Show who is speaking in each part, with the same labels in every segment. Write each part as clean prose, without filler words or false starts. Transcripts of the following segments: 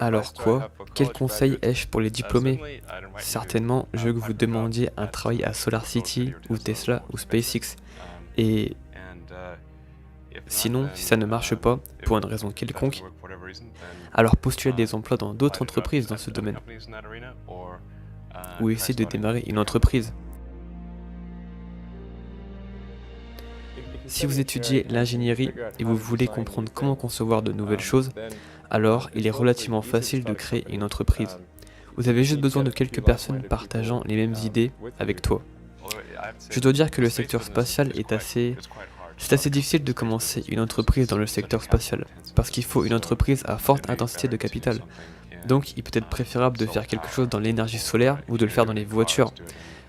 Speaker 1: Alors quoi? Quel conseil ai-je pour les diplômés? Certainement, je veux que vous demandiez un travail à SolarCity ou Tesla ou SpaceX. Et sinon, si ça ne marche pas, pour une raison quelconque, alors postulez des emplois dans d'autres entreprises dans ce domaine, ou essayez de démarrer une entreprise. Si vous étudiez l'ingénierie et vous voulez comprendre comment concevoir de nouvelles choses, alors il est relativement facile de créer une entreprise. Vous avez juste besoin de quelques personnes partageant les mêmes idées avec toi. Je dois dire que le secteur spatial c'est assez difficile de commencer une entreprise dans le secteur spatial, parce qu'il faut une entreprise à forte intensité de capital. Donc il peut être préférable de faire quelque chose dans l'énergie solaire ou de le faire dans les voitures.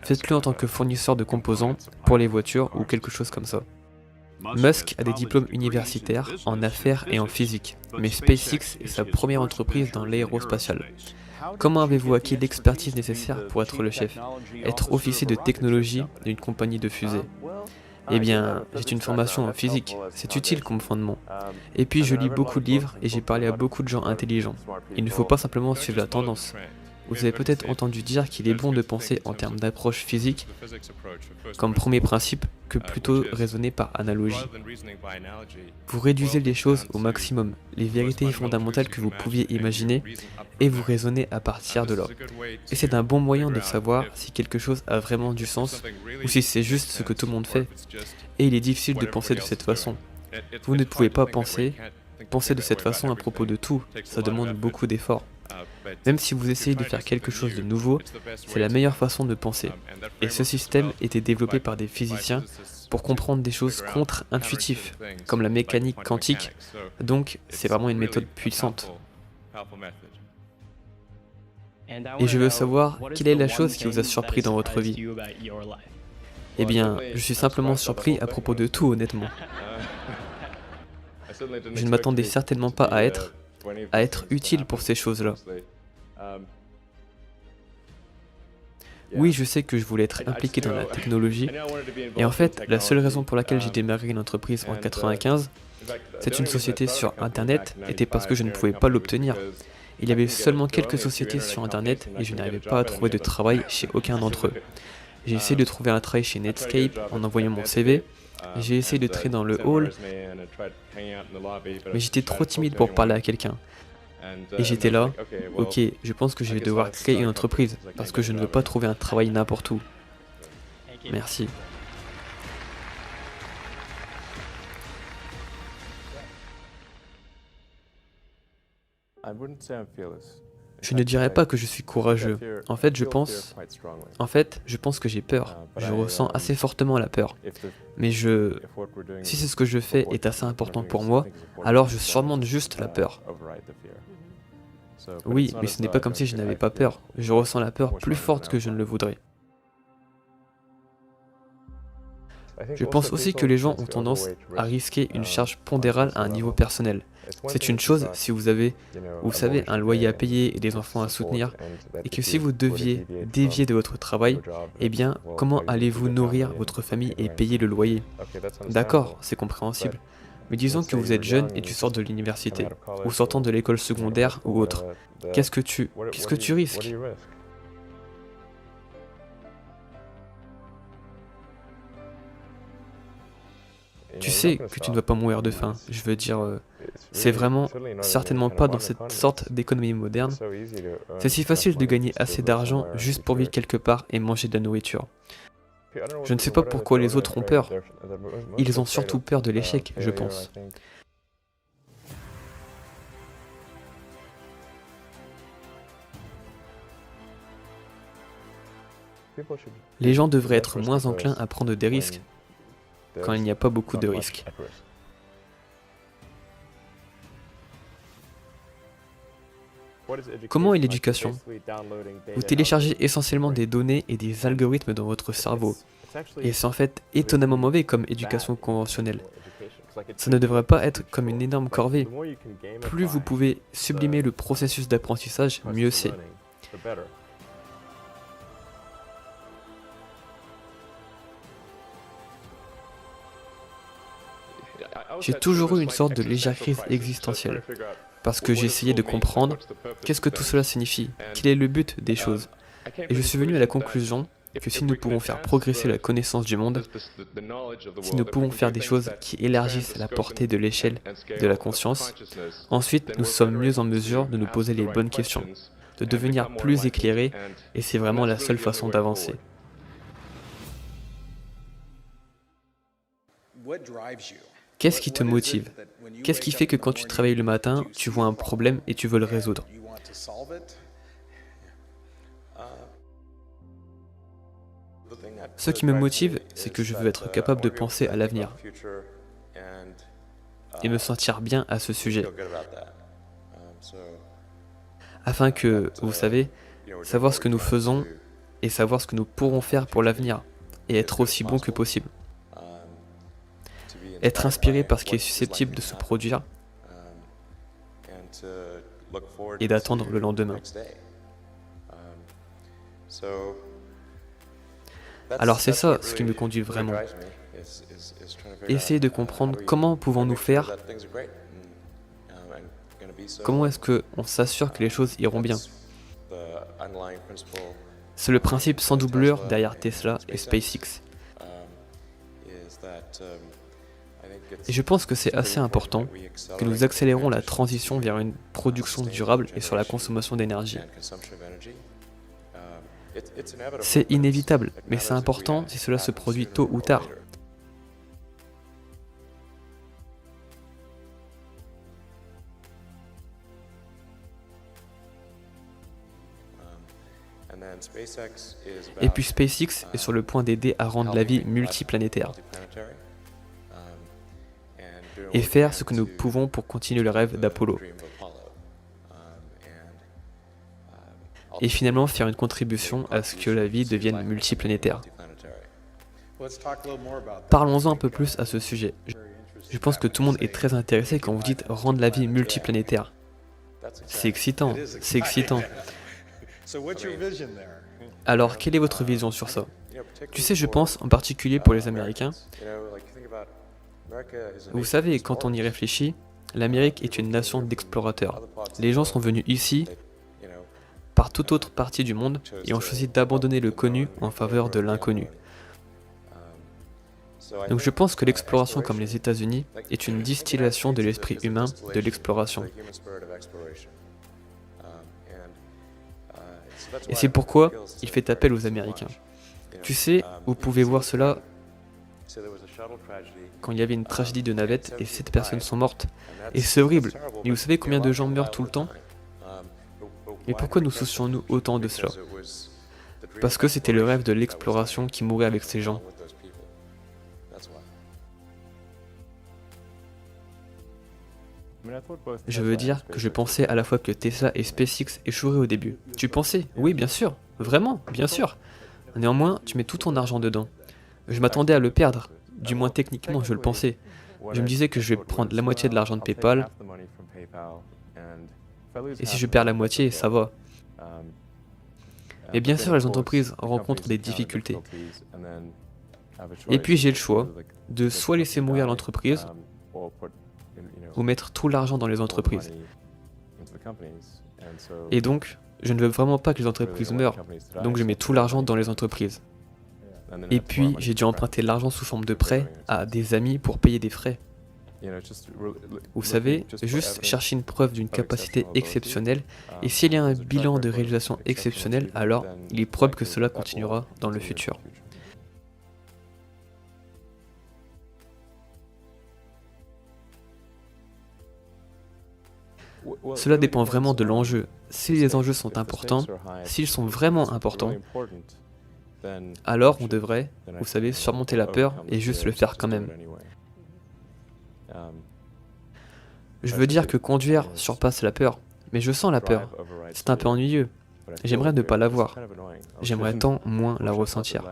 Speaker 1: Faites-le en tant que fournisseur de composants pour les voitures ou quelque chose comme ça. Musk a des diplômes universitaires en affaires et en physique, mais SpaceX est sa première entreprise dans l'aérospatial. Comment avez-vous acquis l'expertise nécessaire pour être le chef, être officier de technologie d'une compagnie de fusée? Eh bien, j'ai une formation en physique, c'est utile comme fondement. Et puis je lis beaucoup de livres et j'ai parlé à beaucoup de gens intelligents. Il ne faut pas simplement suivre la tendance. Vous avez peut-être entendu dire qu'il est bon de penser en termes d'approche physique comme premier principe que plutôt raisonner par analogie. Vous réduisez les choses au maximum, les vérités fondamentales que vous pouviez imaginer, et vous raisonnez à partir de là. Et c'est un bon moyen de savoir si quelque chose a vraiment du sens ou si c'est juste ce que tout le monde fait. Et il est difficile de penser de cette façon. Vous ne pouvez pas penser de cette façon à propos de tout, ça demande beaucoup d'efforts. Même si vous essayez de faire quelque chose de nouveau, c'est la meilleure façon de penser. Et ce système était développé par des physiciens pour comprendre des choses contre-intuitives, comme la mécanique quantique, donc c'est vraiment une méthode puissante. Et je veux savoir, quelle est la chose qui vous a surpris dans votre vie? Eh bien, je suis simplement surpris à propos de tout, honnêtement. Je ne m'attendais certainement pas à être utile pour ces choses-là. Oui, je sais que je voulais être impliqué dans la technologie, et en fait, la seule raison pour laquelle j'ai démarré une entreprise en 95, c'est une société sur Internet, était parce que je ne pouvais pas l'obtenir. Il y avait seulement quelques sociétés sur Internet et je n'arrivais pas à trouver de travail chez aucun d'entre eux. J'ai essayé de trouver un travail chez Netscape en envoyant mon CV, j'ai essayé de traîner dans le hall, mais j'étais trop timide pour parler à quelqu'un. Et j'étais là, ok, je pense que je vais devoir créer une entreprise, parce que je ne veux pas trouver un travail n'importe où. Merci. Je ne dirais pas que je suis courageux. En fait, je pense que j'ai peur. Je ressens assez fortement la peur. Mais si c'est ce que je fais est assez important pour moi, alors je surmonte juste la peur. Oui, mais ce n'est pas comme si je n'avais pas peur. Je ressens la peur plus forte que je ne le voudrais. Je pense aussi que les gens ont tendance à risquer une charge pondérale à un niveau personnel. C'est une chose si vous savez, un loyer à payer et des enfants à soutenir, et que si vous deviez dévier de votre travail, eh bien, comment allez-vous nourrir votre famille et payer le loyer? D'accord, c'est compréhensible. Mais disons que vous êtes jeune et tu sors de l'université, ou sortant de l'école secondaire ou autre. Qu'est-ce que tu risques? Tu sais que tu ne vas pas mourir de faim. Je veux dire, c'est vraiment certainement pas dans cette sorte d'économie moderne. C'est si facile de gagner assez d'argent juste pour vivre quelque part et manger de la nourriture. Je ne sais pas pourquoi les autres ont peur. Ils ont surtout peur de l'échec, je pense. Les gens devraient être moins enclins à prendre des risques quand il n'y a pas beaucoup de risques. Comment est l'éducation? Vous téléchargez essentiellement des données et des algorithmes dans votre cerveau. Et c'est en fait étonnamment mauvais comme éducation conventionnelle. Ça ne devrait pas être comme une énorme corvée. Plus vous pouvez sublimer le processus d'apprentissage, mieux c'est. J'ai toujours eu une sorte de légère crise existentielle. parce que j'ai essayé de comprendre qu'est-ce que tout cela signifie, quel est le but des choses. Et je suis venu à la conclusion que si nous pouvons faire progresser la connaissance du monde, si nous pouvons faire des choses qui élargissent la portée de l'échelle de la conscience, ensuite nous sommes mieux en mesure de nous poser les bonnes questions, de devenir plus éclairés, et c'est vraiment la seule façon d'avancer. Qu'est-ce qui te motive? Qu'est-ce qui fait que quand tu travailles le matin, tu vois un problème et tu veux le résoudre? Ce qui me motive, c'est que je veux être capable de penser à l'avenir et me sentir bien à ce sujet, afin que, vous savez, savoir ce que nous faisons et savoir ce que nous pourrons faire pour l'avenir, et être aussi bon que possible. Être inspiré par ce qui est susceptible de se produire et d'attendre le lendemain. Alors c'est ça ce qui me conduit vraiment. Essayer de comprendre comment pouvons-nous faire, comment est-ce qu'on s'assure que les choses iront bien. C'est le principe sans doublure derrière Tesla et SpaceX. Et je pense que c'est assez important que nous accélérons la transition vers une production durable et sur la consommation d'énergie. C'est inévitable, mais c'est important si cela se produit tôt ou tard. Et puis SpaceX est sur le point d'aider à rendre la vie multiplanétaire et faire ce que nous pouvons pour continuer le rêve d'Apollo. Et finalement faire une contribution à ce que la vie devienne multiplanétaire. Parlons-en un peu plus à ce sujet. Je pense que tout le monde est très intéressé quand vous dites rendre la vie multiplanétaire. C'est excitant, c'est excitant. Alors, quelle est votre vision sur ça? Tu sais, je pense, en particulier pour les Américains, vous savez, quand on y réfléchit, l'Amérique est une nation d'explorateurs. Les gens sont venus ici par toute autre partie du monde et ont choisi d'abandonner le connu en faveur de l'inconnu. Donc je pense que l'exploration comme les États-Unis est une distillation de l'esprit humain de l'exploration. Et c'est pourquoi il fait appel aux Américains. Tu sais, vous pouvez voir cela quand il y avait une tragédie de navette et 7 personnes sont mortes. Et c'est horrible. Et vous savez combien de gens meurent tout le temps? Mais pourquoi nous soucions-nous autant de cela? Parce que c'était le rêve de l'exploration qui mourait avec ces gens. Je veux dire que je pensais à la fois que Tesla et SpaceX échoueraient au début. Tu pensais? Oui, bien sûr. Vraiment, bien sûr. Néanmoins, tu mets tout ton argent dedans. Je m'attendais à le perdre. Du moins techniquement, je le pensais. Je me disais que je vais prendre la moitié de l'argent de PayPal. Et si je perds la moitié, ça va. Mais bien sûr, les entreprises rencontrent des difficultés. Et puis j'ai le choix de soit laisser mourir l'entreprise, ou mettre tout l'argent dans les entreprises. Et donc, je ne veux vraiment pas que les entreprises meurent, donc je mets tout l'argent dans les entreprises. Et puis, j'ai dû emprunter l'argent sous forme de prêt à des amis pour payer des frais. Vous savez, juste chercher une preuve d'une capacité exceptionnelle, et s'il y a un bilan de réalisation exceptionnel, alors il est probable que cela continuera dans le futur. Cela dépend vraiment de l'enjeu. Si les enjeux sont importants, s'ils sont vraiment importants, alors on devrait, vous savez, surmonter la peur et juste le faire quand même. Je veux dire que conduire surpasse la peur, mais je sens la peur. C'est un peu ennuyeux. J'aimerais ne pas l'avoir. J'aimerais tant moins la ressentir.